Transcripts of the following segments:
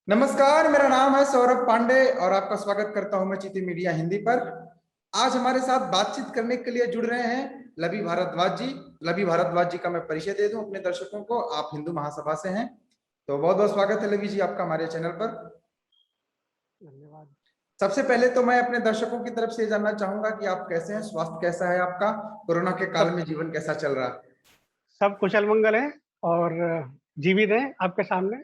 नमस्कार, मेरा नाम है सौरभ पांडे और आपका स्वागत करता हूं मैं चिति मीडिया हिंदी पर। आज हमारे साथ बातचीत करने के लिए जुड़ रहे हैं लवी भारद्वाज जी। लवी भारद्वाज जी का मैं परिचय दे दूं अपने दर्शकों को। आप हिंदू महासभा से हैं, तो बहुत बहुत स्वागत है लवी जी आपका हमारे चैनल पर। धन्यवाद। सबसे पहले तो मैं अपने दर्शकों की तरफ से जानना चाहूंगा कि आप कैसे हैं, स्वास्थ्य कैसा है आपका, कोरोना के काल सब में जीवन कैसा चल रहा है। सब कुशल मंगल है और जीवित हैं आपके सामने,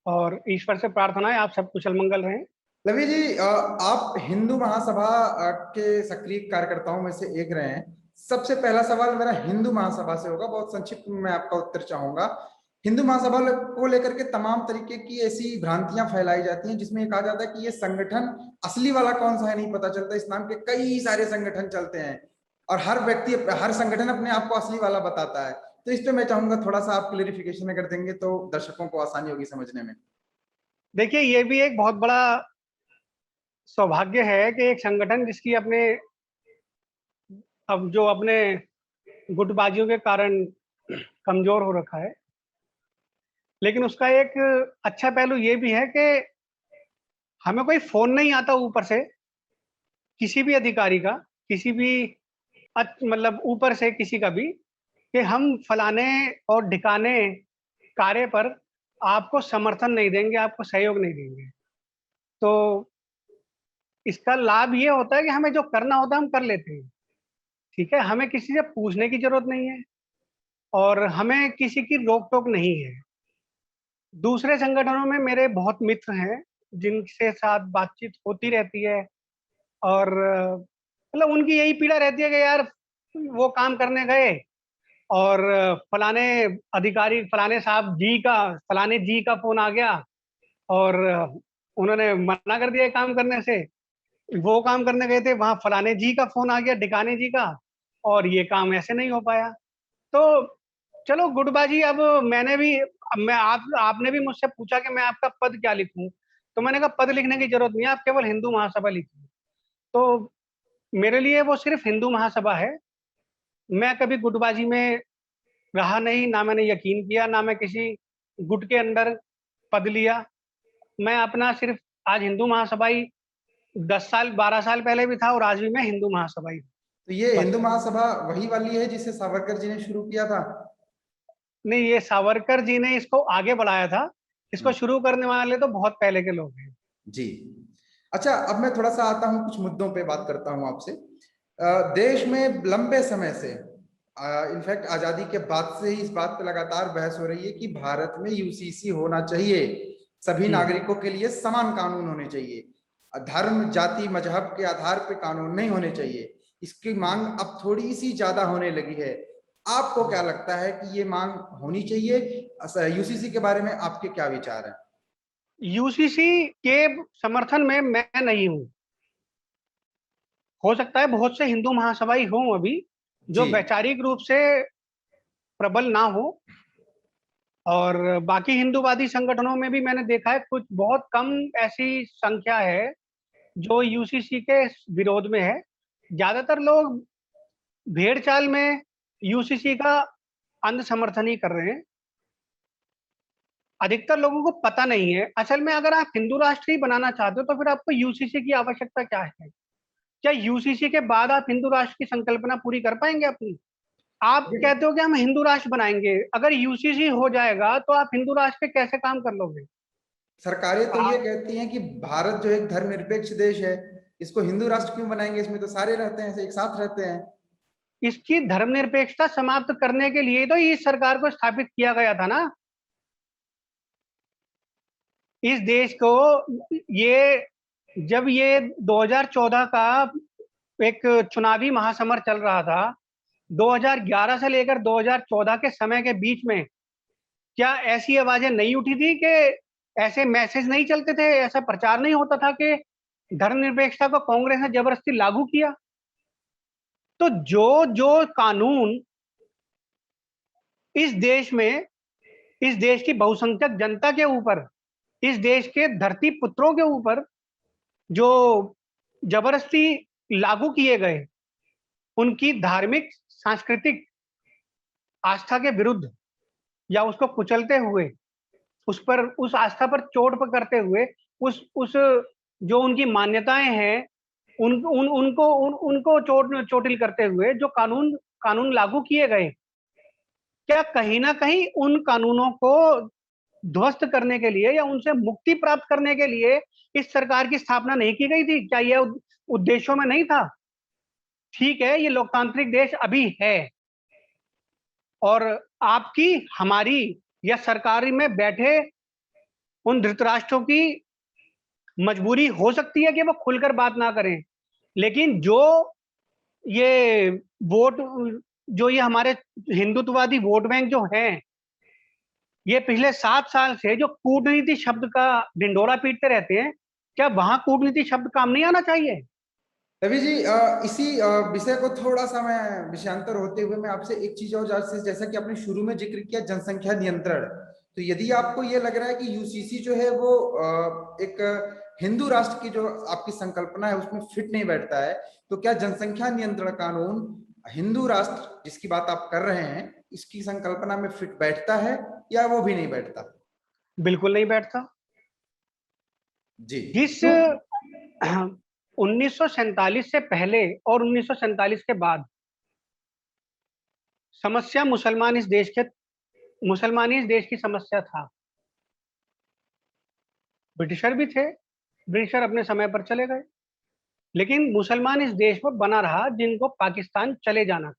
और ईश्वर से प्रार्थना है आप सब कुशल मंगल रहें। लवी जी, आप हिंदू महासभा के सक्रिय कार्यकर्ताओं में से एक रहे हैं। सबसे पहला सवाल मेरा हिंदू महासभा से होगा, बहुत संक्षिप्त में मैं आपका उत्तर चाहूंगा। हिंदू महासभा को लेकर के तमाम तरीके की ऐसी भ्रांतियां फैलाई जाती हैं जिसमें ये कहा जाता है कि ये संगठन असली वाला कौन सा है नहीं पता चलता। इस नाम के कई सारे संगठन चलते हैं और हर व्यक्ति हर संगठन अपने आप को असली वाला बताता है। तो इस पे मैं चाहूंगा थोड़ा सा आप क्लेरिफिकेशन कर देंगे तो दर्शकों को आसानी होगी समझने में। देखिए, ये भी एक बहुत बड़ा सौभाग्य है कि एक संगठन जिसकी अपने गुटबाजियों के कारण कमजोर हो रखा है, लेकिन उसका एक अच्छा पहलू ये भी है कि हमें कोई फोन नहीं आता ऊपर से किसी भी अधिकारी का, किसी भी मतलब ऊपर से किसी का भी, कि हम फलाने और ढिकाने कार्य पर आपको समर्थन नहीं देंगे, आपको सहयोग नहीं देंगे। तो इसका लाभ ये होता है कि हमें जो करना होता है हम कर लेते हैं। ठीक है, हमें किसी से पूछने की जरूरत नहीं है और हमें किसी की रोक टोक नहीं है। दूसरे संगठनों में मेरे बहुत मित्र हैं जिनके साथ बातचीत होती रहती है, और मतलब उनकी यही पीड़ा रहती है कि यार वो काम करने गए और फलाने अधिकारी, फलाने जी का फोन आ गया और उन्होंने मना कर दिया काम करने से। वो काम करने गए थे, वहां फलाने जी का फोन आ गया, ढिकाने जी का, और ये काम ऐसे नहीं हो पाया। तो चलो गुटबाजी, अब मैंने भी, अब मैं आपने भी मुझसे पूछा कि मैं आपका पद क्या लिखूं, तो मैंने कहा पद लिखने की जरूरत नहीं है, आप केवल हिंदू महासभा लिखिए। तो मेरे लिए वो सिर्फ हिंदू महासभा है। मैं कभी गुटबाजी में रहा नहीं, ना मैंने यकीन किया, ना मैं किसी गुट के अंदर पद लिया। मैं अपना सिर्फ आज हिंदू महासभा ही 10 साल 12 साल पहले भी था और आज भी मैं हिंदू महासभा ही हूँ। तो ये बस। हिंदू महासभा वही वाली है जिसे सावरकर जी ने शुरू किया था? नहीं, ये सावरकर जी ने इसको आगे बढ़ाया था। इसको शुरू करने वाले तो बहुत पहले के लोग हैं। जी। अच्छा, अब मैं थोड़ा सा आता हूँ, कुछ मुद्दों पे बात करता हूँ आपसे। देश में लंबे समय से, इनफैक्ट आजादी के बाद से ही इस बात पे लगातार बहस हो रही है कि भारत में यूसीसी होना चाहिए। सभी जी। नागरिकों के लिए समान कानून होने चाहिए, धर्म जाति मजहब के आधार पे कानून नहीं होने चाहिए। इसकी मांग अब थोड़ी सी ज्यादा होने लगी है। आपको क्या लगता है कि ये मांग होनी चाहिए? यूसीसी के बारे में आपके क्या विचार हैं? यूसीसी के समर्थन में मैं नहीं हूँ। हो सकता है बहुत से हिंदू महासभाई हों अभी जो जी। वैचारिक रूप से प्रबल ना हो, और बाकी हिंदूवादी संगठनों में भी मैंने देखा है कुछ बहुत कम ऐसी संख्या है जो यूसीसी के विरोध में है। ज्यादातर लोग भेड़ चाल में यूसीसी का अंध समर्थन ही कर रहे हैं। अधिकतर लोगों को पता नहीं है असल में, अगर आप हिंदू राष्ट्र ही बनाना चाहते हो तो फिर आपको यूसीसी की आवश्यकता क्या है? क्या यूसीसी के बाद आप हिंदू राष्ट्र की संकल्पना पूरी कर पाएंगे अपनी? आप कहते हो कि हम हिंदू राष्ट्र बनाएंगे, अगर यूसीसी हो जाएगा तो आप हिंदू राष्ट्र पे कैसे काम कर लोगे? सरकारें तो ये आप कहती हैं कि भारत जो एक धर्मनिरपेक्ष देश है, इसको हिंदू राष्ट्र क्यों बनाएंगे, इसमें तो सारे रहते हैं, एक साथ रहते हैं। इसकी धर्मनिरपेक्षता समाप्त करने के लिए तो इस सरकार को स्थापित किया गया था ना। इस देश को, ये जब ये 2014 का एक चुनावी महासमर चल रहा था, 2011 से लेकर 2014 के समय के बीच में, क्या ऐसी आवाजें नहीं उठी थी कि ऐसे मैसेज नहीं चलते थे, ऐसा प्रचार नहीं होता था कि धर्मनिरपेक्षता को कांग्रेस ने जबरदस्ती लागू किया? तो जो जो कानून इस देश में, इस देश की बहुसंख्यक जनता के ऊपर, इस देश के धरती पुत्रों के ऊपर जो जबरदस्ती लागू किए गए, उनकी धार्मिक सांस्कृतिक आस्था के विरुद्ध या उसको कुचलते हुए, उस आस्था पर चोट पकड़ते हुए, उस जो उनकी मान्यताएं हैं उनको चोटिल करते हुए जो कानून लागू किए गए, क्या कहीं ना कहीं उन कानूनों को ध्वस्त करने के लिए या उनसे मुक्ति प्राप्त करने के लिए इस सरकार की स्थापना नहीं की गई थी? क्या यह उद्देश्यों में नहीं था? ठीक है, ये लोकतांत्रिक देश अभी है, और आपकी, हमारी या सरकारी में बैठे उन धृतराष्ट्रों की मजबूरी हो सकती है कि वो खुलकर बात ना करें, लेकिन ये वोट जो ये हमारे हिंदुत्ववादी वोट बैंक जो हैं, ये पिछले 7 साल से जो कूटनीति शब्द का ढिंडोरा पीटते रहते हैं, क्या वहां कूटनीति शब्द काम नहीं आना चाहिए? रवि जी, इसी विषय को थोड़ा सा मैं विषयांतर होते हुए मैं आपसे एक चीज और जैसा कि आपने शुरू में जिक्र किया जनसंख्या नियंत्रण, तो यदि आपको ये लग रहा है कि यूसीसी जो है वो एक हिंदू राष्ट्र की जो आपकी संकल्पना है उसमें फिट नहीं बैठता है, तो क्या जनसंख्या नियंत्रण कानून हिंदू राष्ट्र जिसकी बात आप कर रहे हैं इसकी संकल्पना में फिट बैठता है या वो भी नहीं बैठता? बिल्कुल नहीं बैठता। जी। जिस तो 1947 से पहले और 1947 के बाद समस्या मुसलमान इस देश की समस्या था। ब्रिटिशर भी थे, ब्रिटिशर अपने समय पर चले गए, लेकिन मुसलमान इस देश में बना रहा जिनको पाकिस्तान चले जाना था।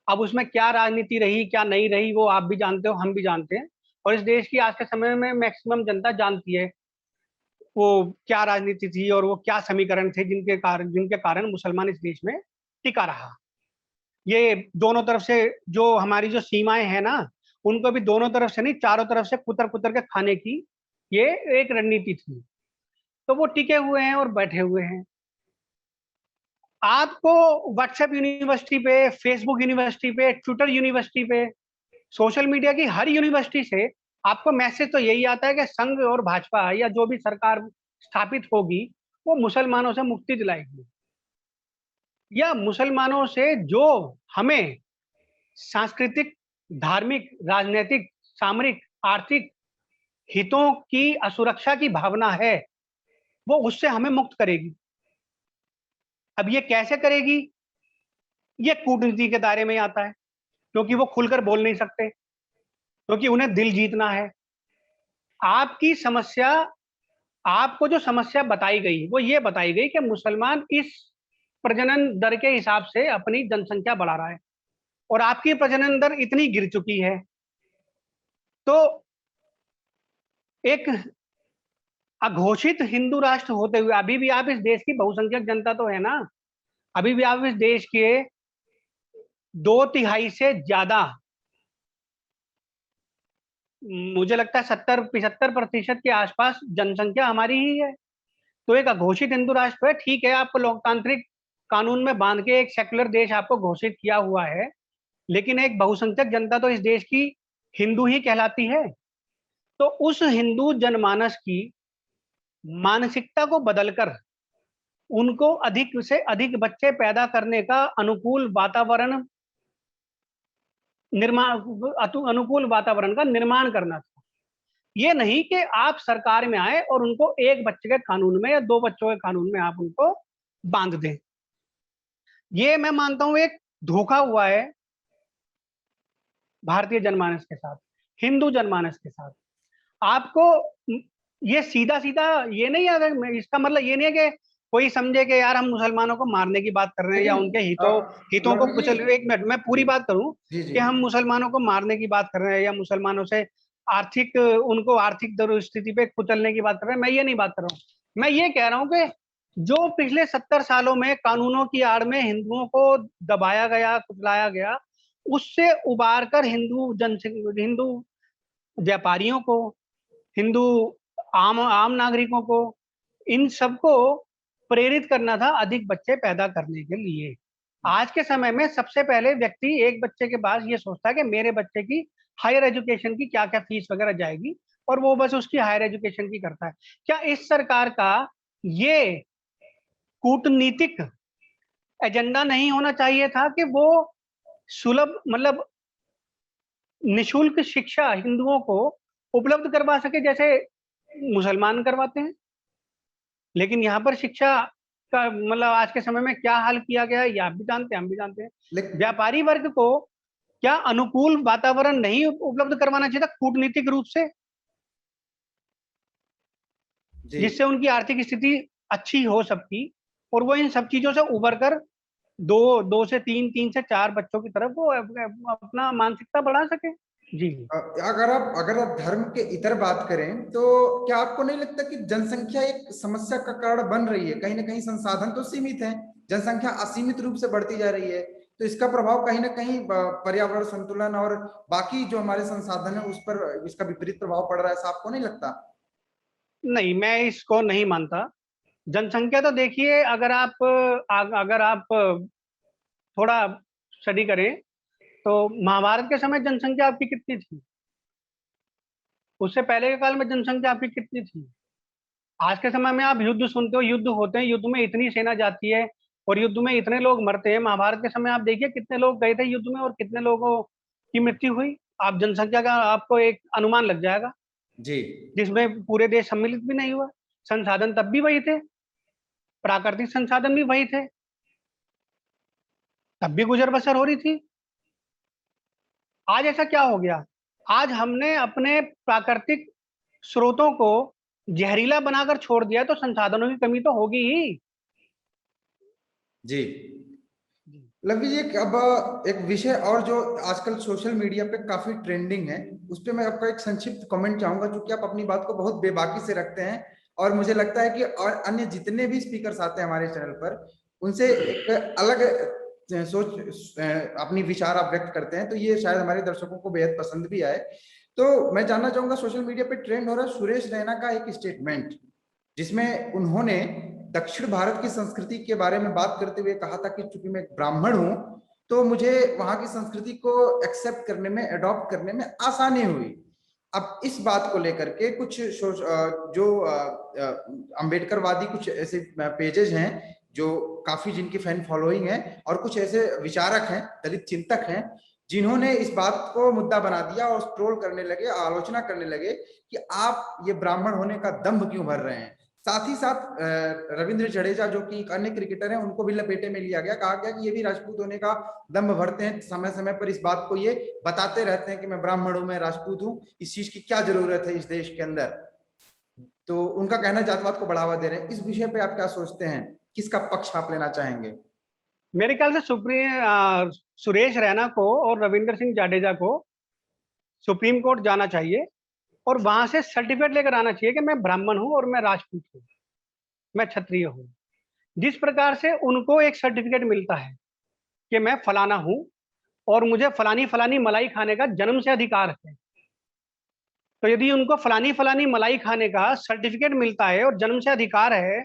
अब उसमें क्या राजनीति रही क्या नहीं रही वो आप भी जानते हो, हम भी जानते हैं, और इस देश की आज के समय में मैक्सिमम जनता जानती है वो क्या राजनीति थी और वो क्या समीकरण थे जिनके कारण मुसलमान इस देश में टिका रहा। ये दोनों तरफ से जो हमारी जो सीमाएं हैं ना, उनको भी दोनों तरफ से नहीं, चारों तरफ से कुतर कुतर के खाने की ये एक रणनीति थी। तो वो टिके हुए हैं और बैठे हुए हैं। आपको व्हाट्सएप यूनिवर्सिटी पे, फेसबुक यूनिवर्सिटी पे, ट्विटर यूनिवर्सिटी पे, सोशल मीडिया की हर यूनिवर्सिटी से आपको मैसेज तो यही आता है कि संघ और भाजपा या जो भी सरकार स्थापित होगी वो मुसलमानों से मुक्ति दिलाएगी, या मुसलमानों से जो हमें सांस्कृतिक, धार्मिक, राजनीतिक, सामरिक, आर्थिक हितों की असुरक्षा की भावना है वो उससे हमें मुक्त करेगी। अब ये कैसे करेगी? ये कूटनीति के दायरे में आता है, क्योंकि वो खुलकर बोल नहीं सकते, क्योंकि उन्हें दिल जीतना है। आपकी समस्या, आपको जो समस्या बताई गई वो ये बताई गई कि मुसलमान इस प्रजनन दर के हिसाब से अपनी जनसंख्या बढ़ा रहा है, और आपकी प्रजनन दर इतनी गिर चुकी है, तो एक अघोषित हिंदू राष्ट्र होते हुए अभी भी आप इस देश की बहुसंख्यक जनता तो है ना, अभी भी आप इस देश के 2/3 से ज्यादा, मुझे लगता है 70-75% के आसपास जनसंख्या हमारी ही है। तो एक अघोषित हिंदू राष्ट्र है, ठीक है, आपको लोकतांत्रिक कानून में बांध के एक सेक्युलर देश आपको घोषित किया हुआ है, लेकिन एक बहुसंख्यक जनता तो इस देश की हिंदू ही कहलाती है। तो उस हिंदू जनमानस की मानसिकता को बदलकर उनको अधिक से अधिक बच्चे पैदा करने का अनुकूल वातावरण का निर्माण करना था। ये नहीं कि आप सरकार में आए और उनको एक बच्चे के कानून में या 2 बच्चों के कानून में आप उनको बांध दें। ये मैं मानता हूं एक धोखा हुआ है भारतीय जनमानस के साथ, हिंदू जनमानस के साथ। आपको ये सीधा सीधा ये नहीं है, इसका मतलब ये नहीं है कि कोई समझे कि यार हम मुसलमानों को मारने की बात कर रहे हैं या लेकिन उनके हितों को लवी कुचल, एक मिनट मैं पूरी बात करूं, जी जी कि हम मुसलमानों को मारने की बात कर रहे हैं या मुसलमानों से उनको आर्थिक स्थिति पे कुचलने की बात कर रहे हैं, मैं ये नहीं बात कर रहा हूँ। मैं ये कह रहा हूँ कि जो पिछले 70 सालों में कानूनों की आड़ में हिंदुओं को दबाया गया, कुचलाया गया, उससे उबार कर हिंदू व्यापारियों को, हिंदू आम आम नागरिकों को, इन सबको प्रेरित करना था अधिक बच्चे पैदा करने के लिए। आज के समय में सबसे पहले व्यक्ति एक बच्चे के बाद ये सोचता है कि मेरे बच्चे की हायर एजुकेशन की क्या क्या फीस वगैरह जाएगी, और वो बस उसकी हायर एजुकेशन की करता है। क्या इस सरकार का ये कूटनीतिक एजेंडा नहीं होना चाहिए था कि वो सुलभ, मतलब निशुल्क शिक्षा हिंदुओं को उपलब्ध करवा सके जैसे मुसलमान करवाते हैं। लेकिन यहाँ पर शिक्षा का मतलब आज के समय में क्या हाल किया गया है, ये आप भी जानते हैं, हम भी जानते हैं। लेकिन व्यापारी वर्ग को क्या अनुकूल वातावरण नहीं उपलब्ध करवाना चाहिए था कूटनीतिक रूप से, जी जिससे उनकी आर्थिक स्थिति अच्छी हो सकती और वो इन सब चीजों से उबर कर दो दो से तीन, तीन से चार बच्चों की तरफ वो अपना मानसिकता बढ़ा सके। जी। अगर आप धर्म के इतर बात करें तो क्या आपको नहीं लगता कि जनसंख्या एक समस्या का कारण बन रही है? कहीं ना कहीं संसाधन तो सीमित है, जनसंख्या असीमित रूप से बढ़ती जा रही है, तो इसका प्रभाव कहीं ना कहीं पर्यावरण संतुलन और बाकी जो हमारे संसाधन है उस पर इसका विपरीत प्रभाव पड़ रहा है, ऐसा आपको नहीं लगता? नहीं, मैं इसको नहीं मानता। जनसंख्या तो देखिए, अगर आप थोड़ा स्टडी करें तो महाभारत के समय जनसंख्या आपकी कितनी थी, उससे पहले के काल में जनसंख्या आपकी कितनी थी। आज के समय में आप युद्ध सुनते हो, युद्ध होते हैं, युद्ध में इतनी सेना जाती है और युद्ध में इतने लोग मरते हैं। महाभारत के समय आप देखिए कितने लोग गए थे युद्ध में और कितने लोगों की मृत्यु हुई। आप जनसंख्या का आपको एक अनुमान लग जाएगा, जी जिसमें पूरे देश सम्मिलित भी नहीं हुआ। संसाधन तब भी वही थे, प्राकृतिक संसाधन भी वही थे, तब भी गुजर बसर हो रही थी। आज ऐसा क्या हो गया? आज हमने अपने प्राकृतिक स्रोतों को जहरीला बनाकर छोड़ दिया, तो संसाधनों की कमी तो होगी ही। जी लवी जी, अब एक विषय और जो आजकल सोशल मीडिया पे काफी ट्रेंडिंग है, उस पे मैं आपका एक संक्षिप्त कमेंट चाहूंगा, क्योंकि आप अपनी बात को बहुत बेबाकी से रखते हैं और मुझे लगता है कि और अन्य जितने भी स्पीकर्स आते हैं हमारे चैनल पर उनसे एक अलग सोच अपनी विचार आप व्यक्त करते हैं, तो ये शायद हमारे दर्शकों को बेहद पसंद भी आए। तो मैं जानना चाहूंगा, सोशल मीडिया पे ट्रेंड हो रहा है सुरेश रैना का एक स्टेटमेंट, जिसमें उन्होंने दक्षिण भारत की संस्कृति के बारे में बात करते हुए कहा था कि चूंकि मैं एक ब्राह्मण हूं तो मुझे वहां की संस्कृति को एक्सेप्ट करने में, अडॉप्ट करने में आसानी हुई। अब इस बात को लेकर के कुछ जो अंबेडकरवादी कुछ ऐसे पेजेस हैं जो काफी जिनकी फैन फॉलोइंग है, और कुछ ऐसे विचारक हैं, दलित चिंतक हैं, जिन्होंने इस बात को मुद्दा बना दिया और ट्रोल करने लगे, आलोचना करने लगे कि आप ये ब्राह्मण होने का दंभ क्यों भर रहे हैं। साथ ही साथ रविंद्र जडेजा जो कि एक अन्य क्रिकेटर हैं, उनको भी लपेटे में लिया गया, कहा गया कि ये भी राजपूत होने का दंभ भरते हैं, समय समय पर इस बात को ये बताते रहते हैं कि मैं ब्राह्मण हूं, मैं राजपूत हूं, इस चीज की क्या जरूरत है इस देश के अंदर। तो उनका कहना जातिवाद को बढ़ावा दे रहे हैं। इस विषय पे आप क्या सोचते हैं, किसका पक्ष आप लेना चाहेंगे? मेरे ख्याल से सुरेश रैना को और रविंद्र सिंह जाडेजा को सुप्रीम कोर्ट जाना चाहिए और वहां से सर्टिफिकेट लेकर आना चाहिए कि मैं ब्राह्मण हूं और मैं राजपूत हूं, मैं क्षत्रिय हूं। जिस प्रकार से उनको एक सर्टिफिकेट मिलता है कि मैं फलाना हूं और मुझे फलानी फलानी मलाई खाने का जन्म से अधिकार है, तो यदि उनको फलानी फलानी मलाई खाने का सर्टिफिकेट मिलता है और जन्म से अधिकार है,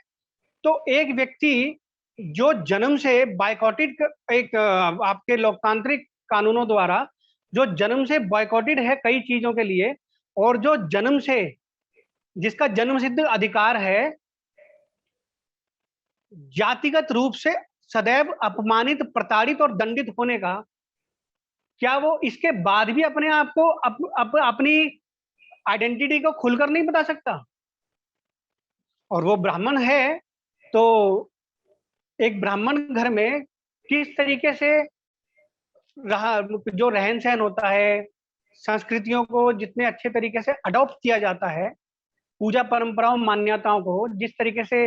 तो एक व्यक्ति जो जन्म से बायकॉटेड, एक आपके लोकतांत्रिक कानूनों द्वारा जो जन्म से बॉयकॉटेड है कई चीजों के लिए, और जो जन्म से, जिसका जन्म सिद्ध अधिकार है, जातिगत रूप से सदैव अपमानित, प्रताड़ित और दंडित होने का, क्या वो इसके बाद भी अपने आप को अपनी आइडेंटिटी को खुलकर नहीं बता सकता? और वो ब्राह्मण है, तो एक ब्राह्मण घर में किस तरीके से रहा, जो रहन सहन होता है, संस्कृतियों को जितने अच्छे तरीके से अडॉप्ट किया जाता है, पूजा परंपराओं, मान्यताओं को जिस तरीके से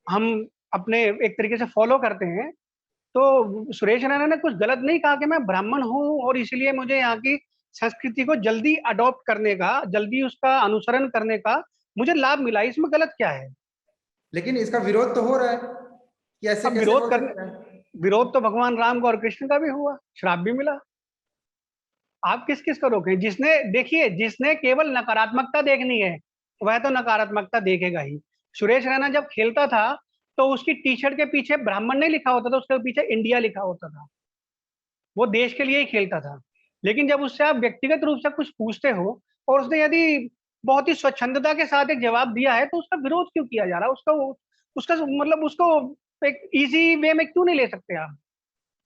हम अपने एक तरीके से फॉलो करते हैं, तो सुरेश रैना ने कुछ गलत नहीं कहा कि मैं ब्राह्मण हूं और इसलिए मुझे यहाँ की संस्कृति को जल्दी अडॉप्ट करने का, जल्दी उसका अनुसरण करने का मुझे लाभ मिला। इसमें गलत क्या है? लेकिन इसका विरोध तो हो रहा है कि ऐसे अब कैसे हो सकता है। विरोध तो भगवान राम का और कृष्ण का भी हुआ, श्राप भी मिला। आप किस किस को रोकें? जिसने, देखिए, जिसने केवल नकारात्मकता देखनी है वह तो नकारात्मकता देखेगा ही। सुरेश रैना जब खेलता था तो उसकी टी शर्ट के पीछे ब्राह्मण नहीं लिखा होता था, उसके पीछे इंडिया लिखा होता था। वो देश के लिए ही खेलता था। लेकिन जब उससे आप व्यक्तिगत रूप से कुछ पूछते हो और उसने यदि बहुत ही स्वच्छंदता के साथ एक जवाब दिया है, तो उसका विरोध क्यों किया जा रहा है? उसका मतलब उसको एक इजी वे में क्यों नहीं ले सकते आप?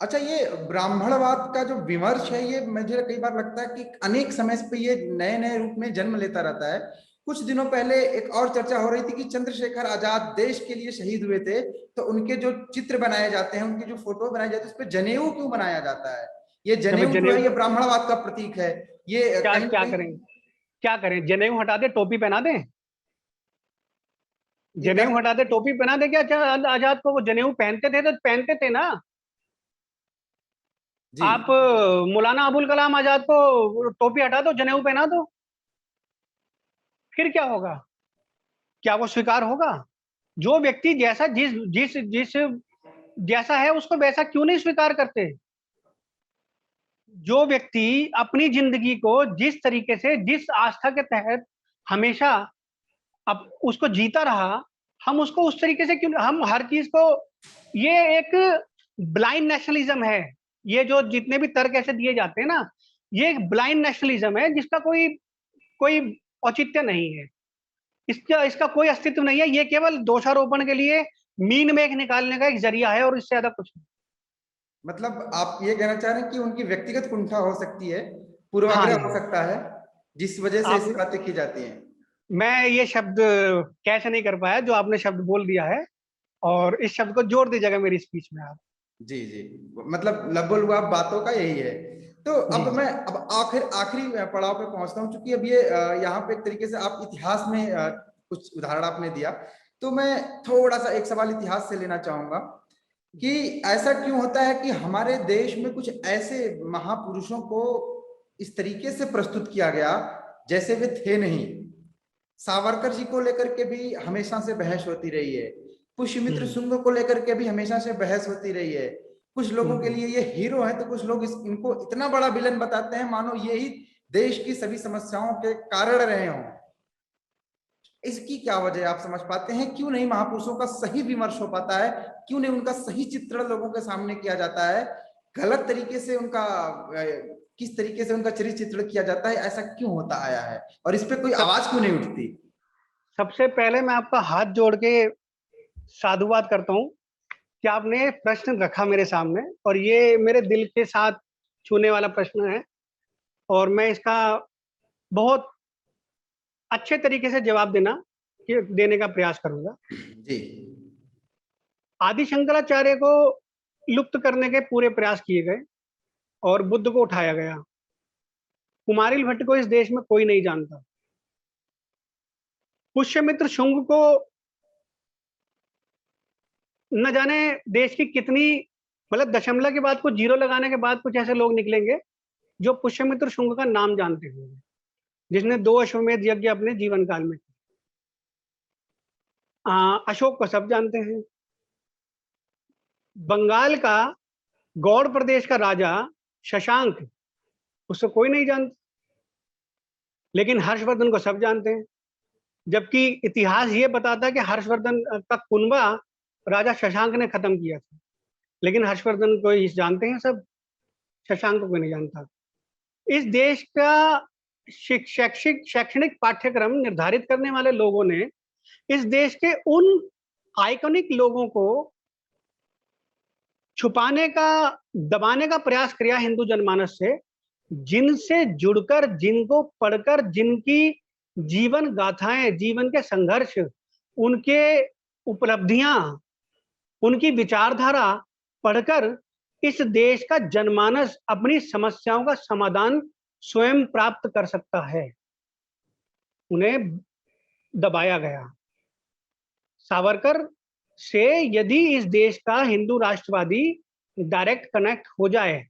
अच्छा, ये ब्राह्मणवाद का जो विमर्श है, ये मुझे कई बार लगता है कि अनेक समय पे ये नए नए रूप में जन्म लेता रहता है। कुछ दिनों पहले एक और चर्चा हो रही थी कि चंद्रशेखर आजाद देश के लिए शहीद हुए थे, तो उनके जो चित्र बनाए जाते हैं, उनकी जो फोटो बनाई जाती है, उस पर जनेऊ क्यों बनाया जाता है? ये जब जनेऊ जो जनेऊ है, ये ब्राह्मणवाद का प्रतीक है। ये क्या कहीं ना क्या कहीं करें, क्या करें? जनेऊ हटा दे, टोपी पहना दे। ये कर जनेऊ हटा दे, टोपी पहना दे। क्या अच्छा, आजाद को वो जनेऊ पहनते थे तो पहनते थे ना। जी आप मौलाना अबुल कलाम आजाद को टोपी हटा दो, जनेऊ पहना दो, फिर क्या होगा? क्या वो स्वीकार होगा? जो व्यक्ति जैसा जिस जिस जिस जैसा है उसको वैसा क्यों नहीं स्वीकार करते? जो व्यक्ति अपनी जिंदगी को जिस तरीके से, जिस आस्था के तहत हमेशा अब उसको जीता रहा, हम उसको उस तरीके से क्यों, हम हर चीज को, ये एक ब्लाइंड नेशनलिज्म है। ये जो जितने भी तर्क ऐसे दिए जाते हैं ना, ये एक ब्लाइंड नेशनलिज्म है जिसका कोई कोई औचित्य नहीं है। इसका इसका कोई अस्तित्व नहीं है। ये केवल दोषारोपण के लिए मीन मेख निकालने का एक जरिया है, और इससे ज्यादा कुछ नहीं। मतलब आप ये कहना चाह रहे हैं कि उनकी व्यक्तिगत कुंठा हो सकती है, हाँ पूर्वाग्रह जी। हो सकता है, जिस वजह से आप ऐसी बातें की जाती हैं। मैं ये शब्द कैच नहीं कर पाया जो आपने शब्द बोल दिया है, और इस शब्द को जोड़ दीजिएगा मेरी स्पीच में आप। जी जी, मतलब लबोलुआब बातों का यही है। तो जी अब जी। मैं अब आखिरी पड़ाव पे पहुंचता हूं, क्योंकि अब ये यहाँ पे एक तरीके से आप इतिहास में कुछ उदाहरण आपने दिया, तो मैं थोड़ा सा एक सवाल इतिहास से लेना चाहूंगा कि ऐसा क्यों होता है कि हमारे देश में कुछ ऐसे महापुरुषों को इस तरीके से प्रस्तुत किया गया जैसे वे थे नहीं। सावरकर जी को लेकर के भी हमेशा से बहस होती रही है, पुष्यमित्र हम्म शुंग को लेकर के भी हमेशा से बहस होती रही है। कुछ लोगों के हम्म। लिए ये हीरो है, तो कुछ लोग इनको इतना बड़ा विलन बताते हैं मानो यही देश की सभी समस्याओं के कारण रहे हों। इसकी क्या वजह आप समझ पाते हैं? क्यों नहीं महापुरुषों का सही विमर्श हो पाता है? क्यों नहीं उनका सही चित्रण लोगों के सामने किया जाता है? गलत तरीके से उनका किस तरीके से उनका चरित्र चित्रण किया जाता है? ऐसा क्यों होता आया है, और इस पे कोई सब आवाज क्यों नहीं उठती? सबसे पहले मैं आपका हाथ जोड़ के साधुवाद करता हूँ कि आपने प्रश्न रखा मेरे सामने, और ये मेरे दिल के साथ छूने वाला प्रश्न है, और मैं इसका बहुत अच्छे तरीके से जवाब देने का प्रयास करूंगा। जी आदि शंकराचार्य को लुप्त करने के पूरे प्रयास किए गए, और बुद्ध को उठाया गया। कुमारिल भट्ट को इस देश में कोई नहीं जानता। पुष्यमित्र शुंग को न जाने देश की कितनी, मतलब दशमलव के बाद, कुछ जीरो लगाने के बाद कुछ ऐसे लोग निकलेंगे जो पुष्यमित्र शुंग का नाम जानते होंगे, जिसने 2 अश्वमेध यज्ञ अपने जीवन काल में किए। अशोक को सब जानते हैं। बंगाल का, गौड़ प्रदेश का राजा शशांक, उसको कोई नहीं जानता। लेकिन हर्षवर्धन को सब जानते हैं, जबकि इतिहास ये बताता है कि हर्षवर्धन का कुनबा राजा शशांक ने खत्म किया था। लेकिन हर्षवर्धन को ही जानते हैं सब, शशांक को कोई नहीं जानता। इस देश का शैक्षणिक पाठ्यक्रम निर्धारित करने वाले लोगों ने इस देश के उन आइकॉनिक लोगों को छुपाने का, दबाने का प्रयास किया हिंदू जनमानस से, जिनसे जुड़कर, जिनको पढ़कर, जिनकी जीवन गाथाएं, जीवन के संघर्ष, उनके उपलब्धियां, उनकी विचारधारा पढ़कर इस देश का जनमानस अपनी समस्याओं का समाधान स्वयं प्राप्त कर सकता है। उन्हें दबाया गया। सावरकर से यदि इस देश का हिंदू राष्ट्रवादी डायरेक्ट कनेक्ट हो जाए,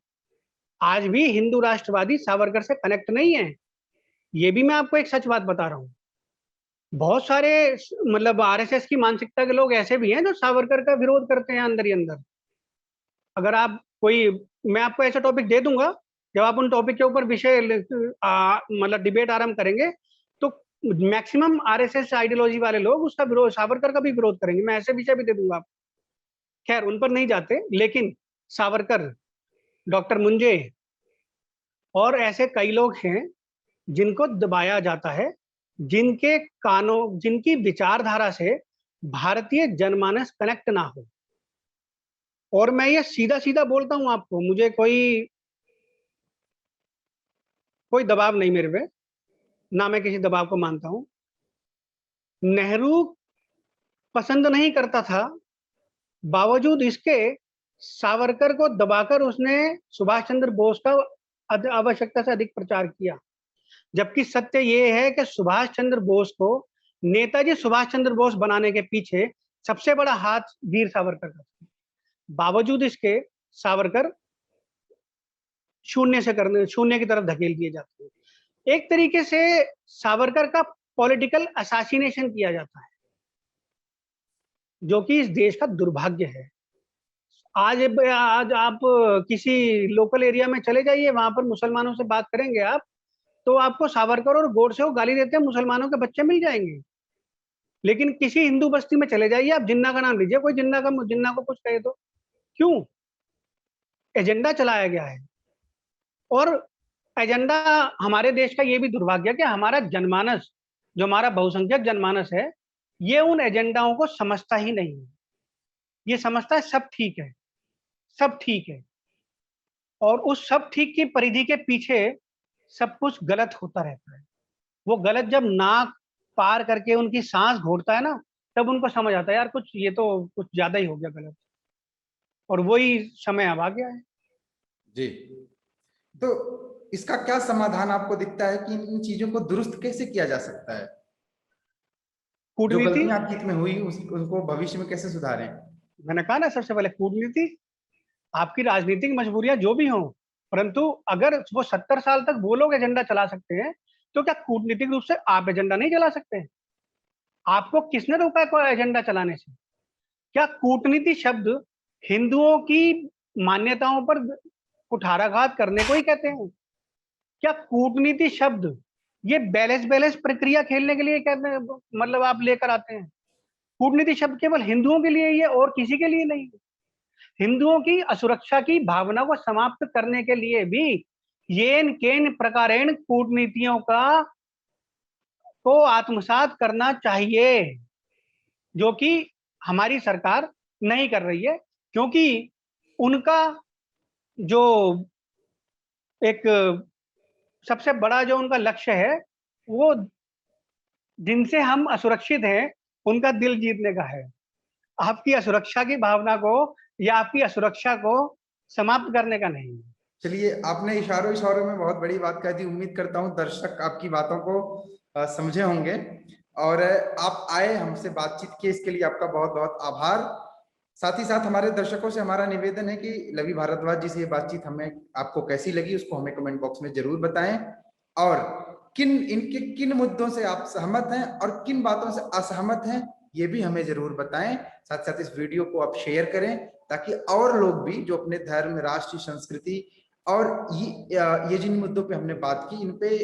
आज भी हिंदू राष्ट्रवादी सावरकर से कनेक्ट नहीं है। ये भी मैं आपको एक सच बात बता रहा हूं। बहुत सारे, मतलब आरएसएस की मानसिकता के लोग ऐसे भी हैं जो सावरकर का विरोध करते हैं अंदर ही अंदर। अगर आप कोई, मैं आपको ऐसा टॉपिक दे दूंगा, जब आप उन टॉपिक के ऊपर विषय मतलब डिबेट आरंभ करेंगे, तो मैक्सिमम आरएसएस आइडियोलॉजी वाले लोग उसका विरोध, सावरकर का भी विरोध करेंगे। मैं ऐसे विषय भी दे दूंगा आप। खैर, उन पर नहीं जाते, लेकिन सावरकर, डॉक्टर मुंजे और ऐसे कई लोग हैं जिनको दबाया जाता है, जिनके कानों, जिनकी विचारधारा से भारतीय जनमानस कनेक्ट ना हो। और मैं ये सीधा सीधा बोलता हूं आपको, मुझे कोई दबाव नहीं मेरे पे, ना मैं किसी दबाव को मानता हूं। नेहरू पसंद नहीं करता था, बावजूद इसके सावरकर को दबाकर उसने सुभाष चंद्र बोस का आवश्यकता से अधिक प्रचार किया। जबकि सत्य ये है कि सुभाष चंद्र बोस को नेताजी सुभाष चंद्र बोस बनाने के पीछे सबसे बड़ा हाथ वीर सावरकर का था। बावजूद इसके सावरकर शून्य की तरफ धकेल दिए जाते हैं। एक तरीके से सावरकर का पॉलिटिकल असैसिनेशन किया जाता है, जो कि इस देश का दुर्भाग्य है। आज आप किसी लोकल एरिया में चले जाइए, वहां पर मुसलमानों से बात करेंगे आप, तो आपको सावरकर और गोडसे को गाली देते हैं मुसलमानों के बच्चे मिल जाएंगे। लेकिन किसी हिंदू बस्ती में चले जाइए, आप जिन्ना का नाम लीजिए, कोई जिन्ना को कुछ कहे तो क्यों? एजेंडा चलाया गया है। और एजेंडा, हमारे देश का ये भी दुर्भाग्य है कि हमारा जनमानस, जो हमारा बहुसंख्यक जनमानस है, ये उन एजेंडाओं को समझता ही नहीं है। ये समझता है सब ठीक है, सब ठीक है, और उस सब ठीक की परिधि के पीछे सब कुछ गलत होता रहता है। वो गलत जब नाक पार करके उनकी सांस घोटता है ना, तब उनको समझ आता है यार ये तो कुछ ज्यादा ही हो गया गलत। और वही समय अब आ गया है। जी, तो इसका क्या समाधान आपको दिखता है कि इन चीजों को दुरुस्त कैसे किया जा सकता है? जो कूटनीति, गलतियां अतीत में हुई उनको भविष्य में कैसे सुधारें? मैंने कहा ना, सबसे पहले कूटनीति। आपकी राजनीतिक मजबूरियां जो भी हों, परंतु अगर वो 70 साल तक वो लोग एजेंडा चला सकते हैं, तो क्या कूटनीतिक रूप से आप एजेंडा नहीं चला सकते? आपको किसने रोका है कोई एजेंडा चलाने से? क्या कूटनीति शब्द हिंदुओं की मान्यताओं पर कुठाराघात करने को ही कहते हैं? क्या कूटनीति शब्द ये बैलेंस प्रक्रिया खेलने के लिए कहते हैं, मतलब आप लेकर आते हैं? कूटनीति शब्द केवल हिंदुओं के लिए ही है और किसी के लिए नहीं। हिंदुओं की असुरक्षा की भावना को समाप्त करने के लिए भी येन केन प्रकारेण कूटनीतियों को आत्मसात करना चाहिए, जो कि हमारी सरकार नहीं कर रही है। क्योंकि उनका जो एक सबसे बड़ा जो उनका लक्ष्य है, वो जिनसे हम असुरक्षित हैं उनका दिल जीतने का है। आपकी असुरक्षा की भावना को या आपकी असुरक्षा को समाप्त करने का नहीं। चलिए, आपने इशारों में बहुत बड़ी बात कह दी। उम्मीद करता हूं दर्शक आपकी बातों को समझे होंगे और आप आए, हमसे बातचीत की, इसके लिए आपका बहुत बहुत आभार। साथ ही साथ हमारे दर्शकों से हमारा निवेदन है कि लवी भारद्वाज जी से ये बातचीत हमें आपको कैसी लगी उसको हमें कमेंट बॉक्स में जरूर बताएं, और किन मुद्दों से आप सहमत हैं और किन बातों से असहमत हैं ये भी हमें जरूर बताएं। साथ साथ इस वीडियो को आप शेयर करें ताकि और लोग भी जो अपने धर्म, राष्ट्रीय संस्कृति और ये जिन मुद्दों पे हमने बात की, इन पे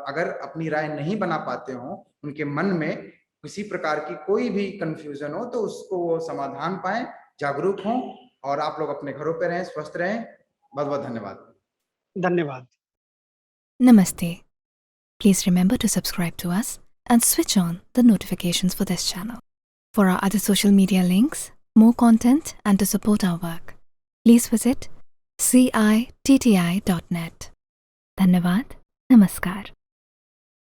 अगर अपनी राय नहीं बना पाते हो, उनके मन में किसी प्रकार की कोई भी कंफ्यूजन हो, तो उसको वो समाधान पाएं, जागरूक हों, और आप लोग अपने घरों पे रहें, स्वस्थ रहें। बहुत बहुत धन्यवाद। धन्यवाद। Namaste. Please remember to subscribe to us and switch on the notifications for this channel. For our other social media links, more content, and to support our work, please visit citti.net. Dhanyavad. Namaskar.